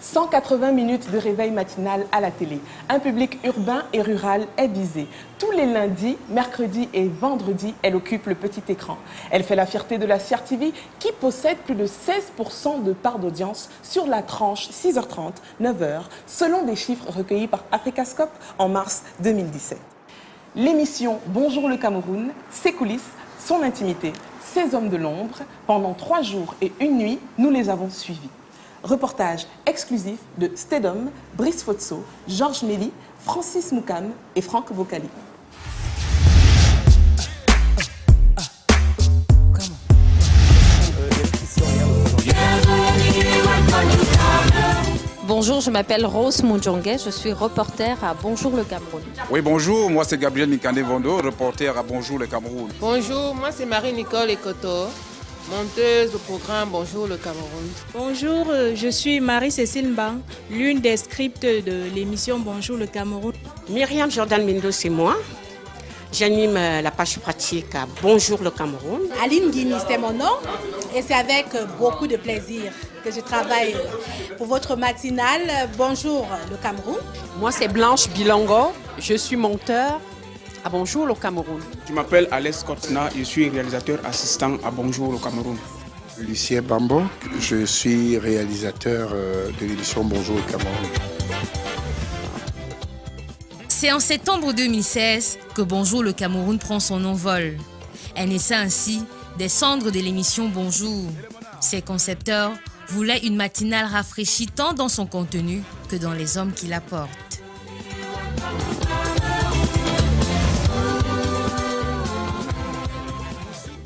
180 minutes de réveil matinal à la télé. Un public urbain et rural est visé. Tous les lundis, mercredis et vendredis, elle occupe le petit écran. Elle fait la fierté de la CRTV qui possède plus de 16% de part d'audience sur la tranche 6h30, 9h, selon des chiffres recueillis par Africascope en mars 2017. L'émission Bonjour le Cameroun, ses coulisses, son intimité, ses hommes de l'ombre, pendant 3 jours et 1 nuit, nous les avons suivis. Reportage exclusif de Stedom, Brice Fotso, Georges Méli, Francis Moukam et Franck Vocali. Bonjour, je m'appelle Rose Moudjongué, je suis reporter à Bonjour le Cameroun. Oui, bonjour, moi c'est Gabriel Mikandé-Vondo, reporter à Bonjour le Cameroun. Bonjour, moi c'est Marie-Nicole Ekoto, monteuse au programme Bonjour le Cameroun. Bonjour, je suis Marie-Cécile Mbang, l'une des scripts de l'émission Bonjour le Cameroun. Myriam Jordan Mindo, c'est moi. J'anime la page pratique à Bonjour le Cameroun. Aline Guini, c'est mon nom et c'est avec beaucoup de plaisir que je travaille pour votre matinale Bonjour le Cameroun. Moi, c'est Blanche Bilongo, je suis monteur à Bonjour le Cameroun. Je m'appelle Alex Kortna, je suis réalisateur assistant à Bonjour le Cameroun. Lucien Bambo, je suis réalisateur de l'émission Bonjour le Cameroun. C'est en septembre 2016 que Bonjour le Cameroun prend son envol. Elle naissait ainsi des cendres de l'émission Bonjour. Ses concepteurs voulaient une matinale rafraîchie tant dans son contenu que dans les hommes qui la portent.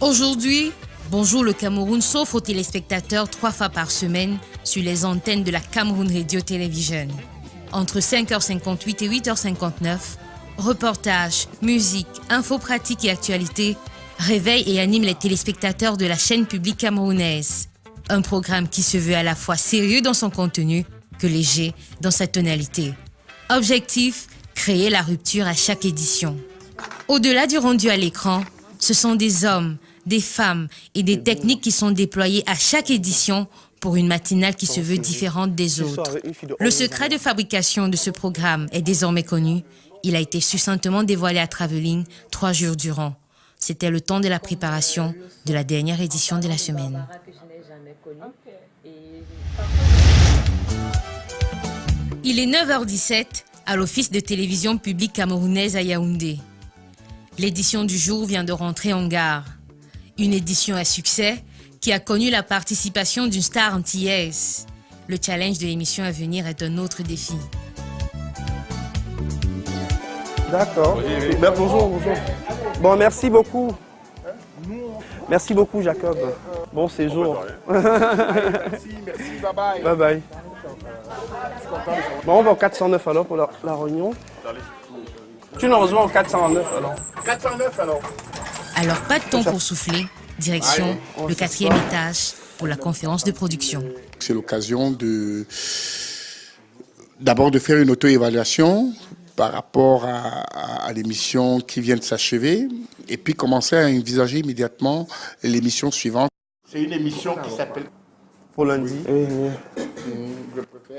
Aujourd'hui, Bonjour le Cameroun s'offre aux téléspectateurs 3 fois par semaine sur les antennes de la Cameroun Radio Television. Entre 5h58 et 8h59, reportages, musique, infos pratiques et actualités réveillent et animent les téléspectateurs de la chaîne publique camerounaise. Un programme qui se veut à la fois sérieux dans son contenu que léger dans sa tonalité. Objectif, créer la rupture à chaque édition. Au-delà du rendu à l'écran, ce sont des hommes, des femmes et des techniques qui sont déployées à chaque édition pour une matinale qui se veut différente des autres. Le secret de fabrication de ce programme est désormais connu. Il a été succinctement dévoilé à Travelling 3 jours durant. C'était le temps de la préparation de la dernière édition de la semaine. Il est 9h17 à l'Office de télévision publique camerounaise à Yaoundé. L'édition du jour vient de rentrer en gare. Une édition à succès qui a connu la participation d'une star antillaise. Le challenge de l'émission à venir est un autre défi. D'accord. Ben, bonjour. Bon, merci beaucoup. Merci beaucoup, Jacob. Bon séjour. Merci, bye bye. Bye bye. Bon, on va au 409 alors pour la réunion. Tu nous rejoins au 409 alors. 409 alors. Alors, pas de temps pour souffler. Direction le 4e étage pour la conférence de production. C'est l'occasion d'abord de faire une auto-évaluation par rapport à l'émission qui vient de s'achever et puis commencer à envisager immédiatement l'émission suivante. C'est une émission qui s'appelle pour lundi.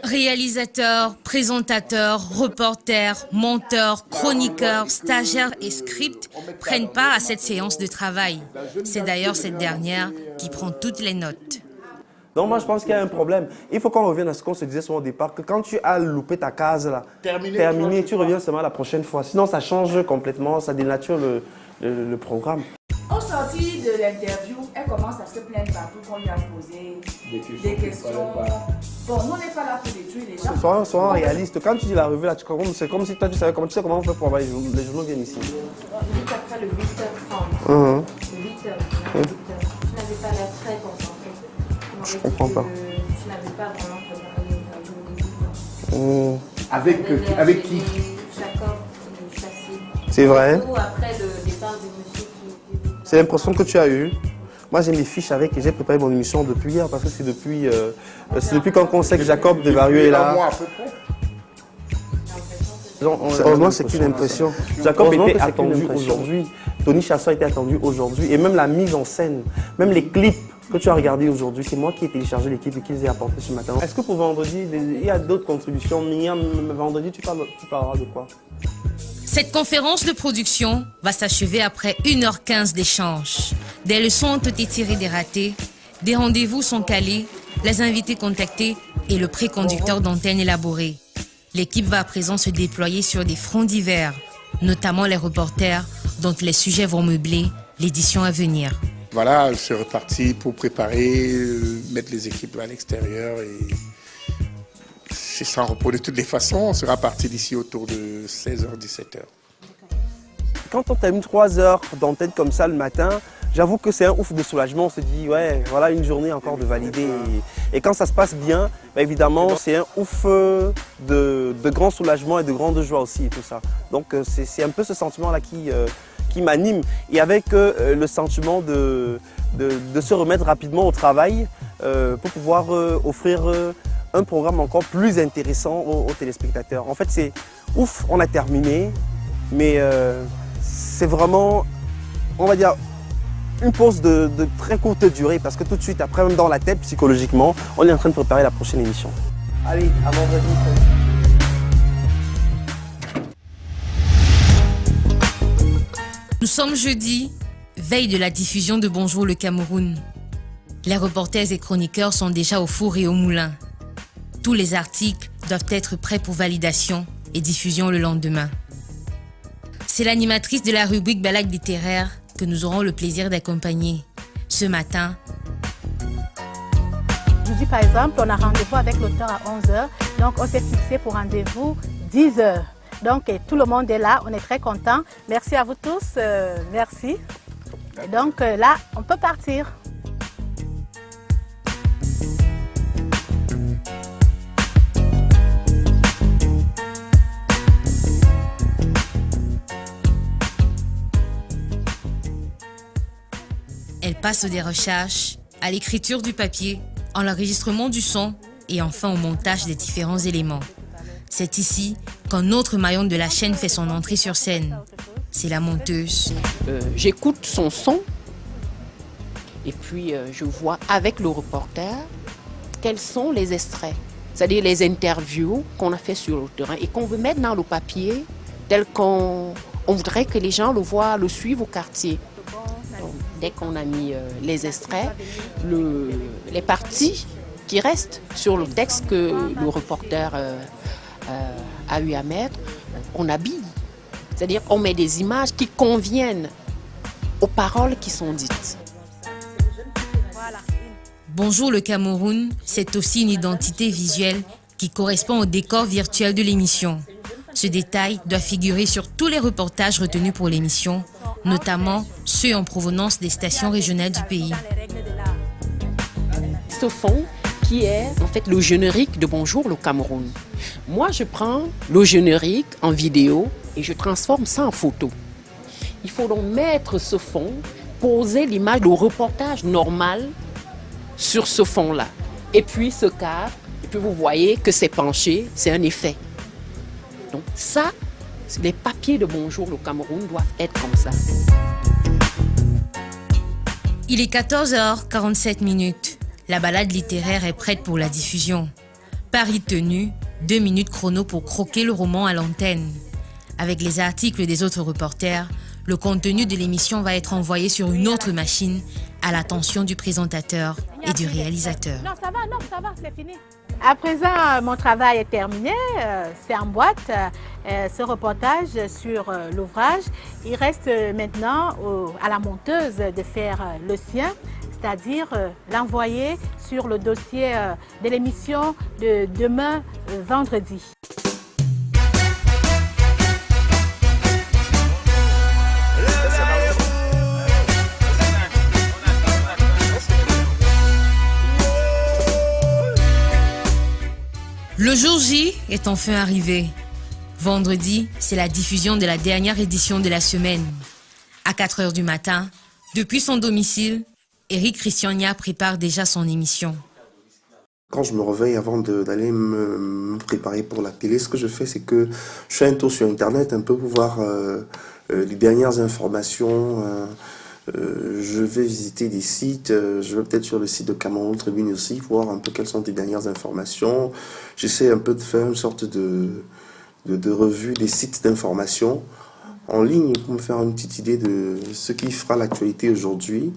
Réalisateurs, présentateurs, reporters, monteurs, chroniqueurs, stagiaires et scripts prennent part à cette séance de travail. C'est d'ailleurs cette dernière qui prend toutes les notes. Donc moi je pense qu'il y a un problème. Il faut qu'on revienne à ce qu'on se disait au départ, que quand tu as loupé ta case là, terminé, tu reviens seulement la prochaine fois. Sinon ça change complètement, ça dénature le programme. Au sorti de l'interview, elle commence à se plaindre partout qu'on lui a posé des questions. Bon, nous on n'est pas là pour détruire les gens. Sois réaliste. Quand tu dis la revue là, c'est comme si toi tu savais comment on fait pour avoir les journaux viennent ici. Juste après le 8h30. 8h. Tu n'avais pas l'air très concentré. Je comprends pas. Tu n'avais pas vraiment préparé l'interview. Avec qui? Jacob Chassé. C'est vrai. Après le départ de monsieur qui... C'est l'impression que tu as eue. Moi, j'ai mes fiches avec et j'ai préparé mon émission depuis hier parce que c'est depuis quand on sait que Jacob Desvarieux est là. Heureusement, c'est qu'une impression. Jacob était attendu aujourd'hui. Tony Chasson était attendu aujourd'hui. Et même la mise en scène, même les clips que tu as regardé aujourd'hui, c'est moi qui ai téléchargé l'équipe et qui les ai apportés ce matin. Est-ce que pour vendredi, il y a d'autres contributions? Vendredi, tu parleras de quoi? Cette conférence de production va s'achever après 1h15 d'échanges. Des leçons ont été tirées des ratés, des rendez-vous sont calés, les invités contactés et le préconducteur d'antenne élaboré. L'équipe va à présent se déployer sur des fronts divers, notamment les reporters dont les sujets vont meubler l'édition à venir. Voilà, c'est reparti pour préparer, mettre les équipes à l'extérieur et c'est sans repos de toutes les façons. On sera parti d'ici autour de 16h, 17h. Quand on termine 3 heures d'antenne comme ça le matin, j'avoue que c'est un ouf de soulagement. On se dit, ouais, voilà une journée encore de valider. Et quand ça se passe bien, bah évidemment, c'est un ouf de grand soulagement et de grande joie aussi et tout ça. Donc c'est un peu ce sentiment-là qui m'anime. Et avec le sentiment de se remettre rapidement au travail pour pouvoir offrir un programme encore plus intéressant aux téléspectateurs. En fait, c'est ouf, on a terminé, mais c'est vraiment, on va dire, une pause de très courte durée parce que tout de suite, après, même dans la tête, psychologiquement, on est en train de préparer la prochaine émission. Allez, à vendredi. Nous sommes jeudi, veille de la diffusion de Bonjour le Cameroun. Les reporters et chroniqueurs sont déjà au four et au moulin. Tous les articles doivent être prêts pour validation et diffusion le lendemain. C'est l'animatrice de la rubrique Balade littéraire que nous aurons le plaisir d'accompagner. Ce matin, Aujourd'hui, par exemple, on a rendez-vous avec l'auteur à 11h, donc on s'est fixé pour rendez-vous 10h. Donc tout le monde est là, on est très contents. Merci à vous tous, merci. Et donc là, on peut partir. elle passe des recherches, à l'écriture du papier, en l'enregistrement du son et enfin au montage des différents éléments. C'est ici qu'un autre maillon de la chaîne fait son entrée sur scène. C'est la monteuse. J'écoute son son et puis je vois avec le reporter quels sont les extraits, c'est-à-dire les interviews qu'on a fait sur le terrain et qu'on veut mettre dans le papier tel qu'on voudrait que les gens le voient, le suivent au quartier. Donc, dès qu'on a mis les extraits, les parties qui restent sur le texte que le reporter a eu à mettre, on habille. C'est-à-dire qu'on met des images qui conviennent aux paroles qui sont dites. Bonjour le Cameroun, c'est aussi une identité visuelle qui correspond au décor virtuel de l'émission. Ce détail doit figurer sur tous les reportages retenus pour l'émission, notamment ceux en provenance des stations régionales du pays. Ce fond qui est en fait le générique de Bonjour le Cameroun. Moi, je prends le générique en vidéo et je transforme ça en photo. Il faut donc mettre ce fond, poser l'image, le reportage normal sur ce fond-là. Et puis ce cadre, et puis vous voyez que c'est penché, c'est un effet. Donc ça, les papiers de Bonjour le Cameroun doivent être comme ça. Il est 14h47. La balade littéraire est prête pour la diffusion. Pari tenu, 2 minutes chrono pour croquer le roman à l'antenne. Avec les articles des autres reporters, le contenu de l'émission va être envoyé sur une autre machine à l'attention du présentateur et du réalisateur. Non, ça va, c'est fini. À présent, mon travail est terminé, c'est en boîte, ce reportage sur l'ouvrage. Il reste maintenant à la monteuse de faire le sien, c'est-à-dire l'envoyer sur le dossier de l'émission de demain, vendredi. Le jour J est enfin arrivé. Vendredi, c'est la diffusion de la dernière édition de la semaine. À 4h du matin, depuis son domicile, Eric Christiania prépare déjà son émission. Quand je me réveille avant d'aller me préparer pour la télé, ce que je fais, c'est que je fais un tour sur Internet un peu pour voir les dernières informations Je vais visiter des sites, je vais peut-être sur le site de Cameroun Tribune aussi, voir un peu quelles sont les dernières informations. J'essaie un peu de faire une sorte de revue des sites d'information en ligne pour me faire une petite idée de ce qui fera l'actualité aujourd'hui.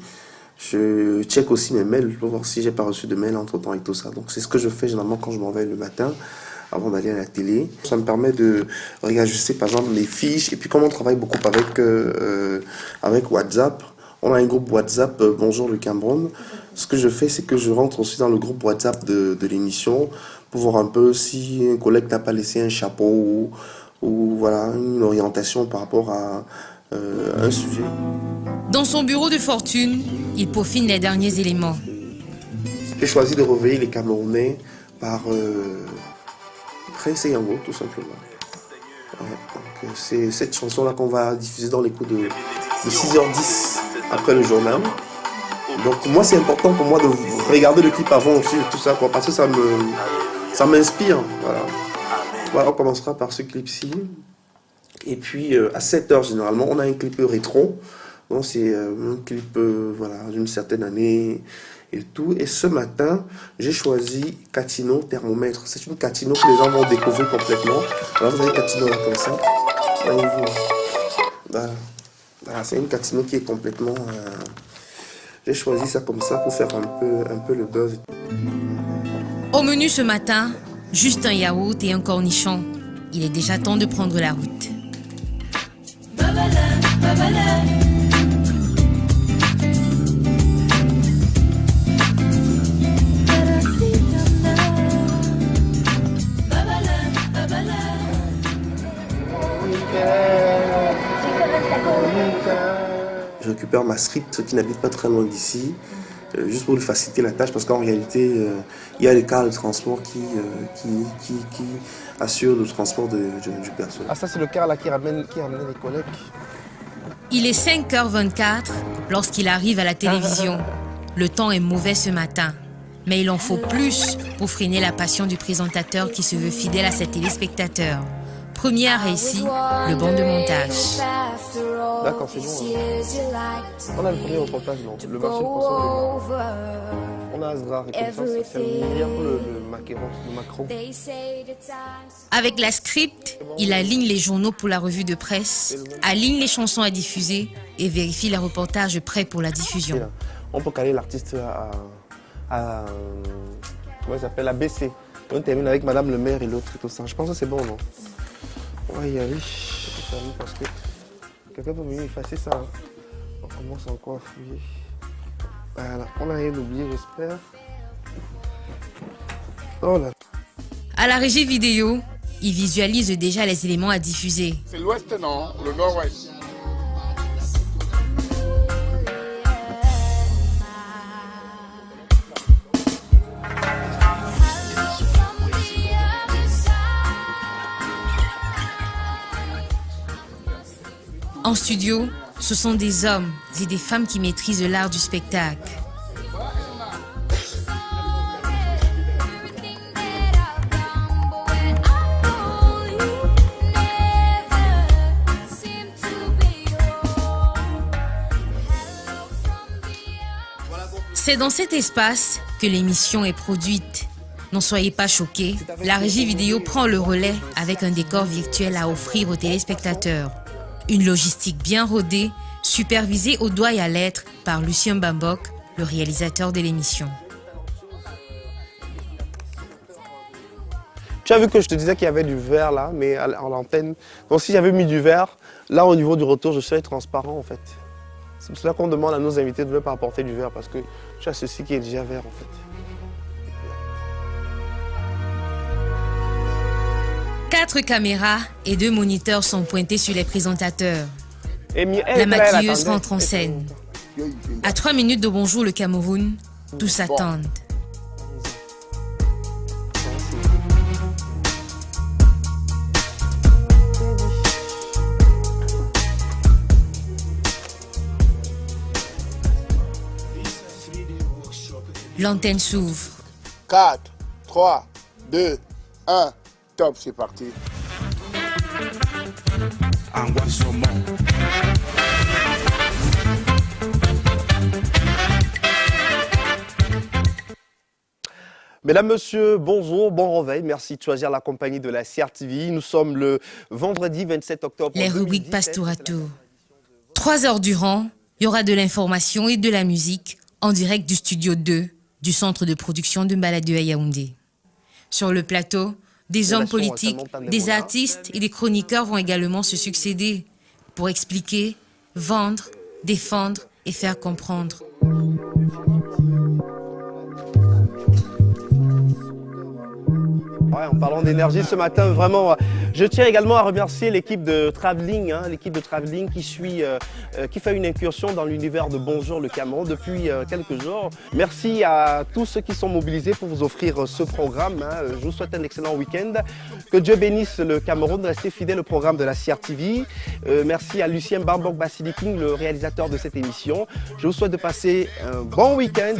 Je check aussi mes mails pour voir si j'ai pas reçu de mails entre-temps et tout ça. Donc c'est ce que je fais généralement quand je m'en vais le matin avant d'aller à la télé. Ça me permet de réajuster par exemple mes fiches. Et puis comme on travaille beaucoup avec WhatsApp, on a un groupe WhatsApp Bonjour le Cameroun. Ce que je fais, c'est que je rentre aussi dans le groupe WhatsApp de l'émission pour voir un peu si un collègue n'a pas laissé un chapeau ou voilà, une orientation par rapport à un sujet. Dans son bureau de fortune, il peaufine les derniers éléments. J'ai choisi de réveiller les Camerounais par Prince Yango, tout simplement. Donc c'est cette chanson-là qu'on va diffuser dans les coups de 6h10 après le journal. Donc moi, c'est important pour moi de regarder le clip avant aussi, tout ça, quoi, parce que ça m'inspire. Voilà, on commencera par ce clip-ci. Et puis à 7h, généralement, on a un clip rétro. Donc c'est un clip d'une certaine année et tout. Et ce matin, j'ai choisi Catino Thermomètre. C'est une Catino que les gens vont découvrir complètement. Alors vous avez Catino là comme ça. Voilà, c'est une Catino qui est complètement... J'ai choisi ça comme ça pour faire un peu le buzz. Au menu ce matin, juste un yaourt et un cornichon. Il est déjà temps de prendre la route. Je récupère ma script qui n'habite pas très loin d'ici, juste pour lui faciliter la tâche, parce qu'en réalité, il y a les cars de transport qui assurent le transport du personnel. Ah, ça c'est le car là qui ramène les collègues. Il est 5h24 lorsqu'il arrive à la télévision. Le temps est mauvais ce matin, mais il en faut plus pour freiner la passion du présentateur qui se veut fidèle à ses téléspectateurs. Première ici, le banc de montage. D'accord, c'est bon. On a le premier reportage, non? Le marché de poisson. On a Asdra, c'est le milliard pour le Macron. Avec la script, il aligne les journaux pour la revue de presse, aligne les chansons à diffuser et vérifie les reportages prêts pour la diffusion. On peut caler l'artiste à comment il s'appelle, à BC. On termine avec Madame le maire et l'autre et tout ça. Je pense que c'est bon, non? On va y aller. Parce que quelqu'un peut mieux effacer ça. On commence encore à fouiller. Voilà, on n'a rien oublié, j'espère. Oh là. À la régie vidéo, il visualise déjà les éléments à diffuser. C'est l'ouest, non? Le nord-ouest. En studio, ce sont des hommes et des femmes qui maîtrisent l'art du spectacle. C'est dans cet espace que l'émission est produite. N'en soyez pas choqués, la régie vidéo prend le relais avec un décor virtuel à offrir aux téléspectateurs. Une logistique bien rodée, supervisée au doigt et à l'être par Lucien Bambok, le réalisateur de l'émission. Tu as vu que je te disais qu'il y avait du verre là, mais à l'antenne. Donc si j'avais mis du verre, là au niveau du retour, je serais transparent en fait. C'est pour cela qu'on demande à nos invités de ne pas apporter du verre, parce que tu as ceci qui est déjà vert en fait. 4 caméras et 2 moniteurs sont pointés sur les présentateurs. La maquilleuse rentre en scène. À 3 minutes de Bonjour le Cameroun, tous attendent. L'antenne s'ouvre. 4, 3, 2, 1. Top, c'est parti. Mesdames, Messieurs, bonjour, bon réveil. Merci de choisir la compagnie de la CRTV. Nous sommes le vendredi 27 octobre. Les rubriques passent tour à tour. 3 heures durant, il y aura de l'information et de la musique en direct du studio 2 du centre de production de Mbaladue à Yaoundé. Sur le plateau, des hommes politiques, des artistes et des chroniqueurs vont également se succéder pour expliquer, vendre, défendre et faire comprendre. Ouais, en parlant d'énergie ce matin, vraiment, je tiens également à remercier l'équipe de Travelling, qui fait une incursion dans l'univers de Bonjour le Cameroun depuis quelques jours. Merci à tous ceux qui sont mobilisés pour vous offrir ce programme. Je vous souhaite un excellent week-end. Que Dieu bénisse le Cameroun, restez fidèles au programme de la CRTV. Merci à Lucien Bambok Basiliking, le réalisateur de cette émission. Je vous souhaite de passer un bon week-end.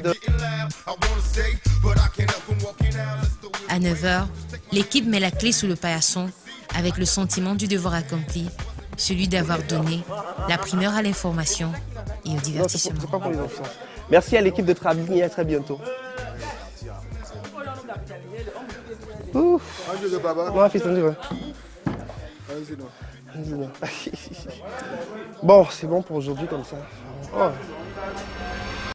À 9h, l'équipe met la clé sous le paillasson avec le sentiment du devoir accompli, celui d'avoir donné la primeur à l'information et au divertissement. Non, c'est pas pour les enfants. Merci à l'équipe de Travelling et à très bientôt. Bon, c'est bon pour aujourd'hui comme ça. Oh.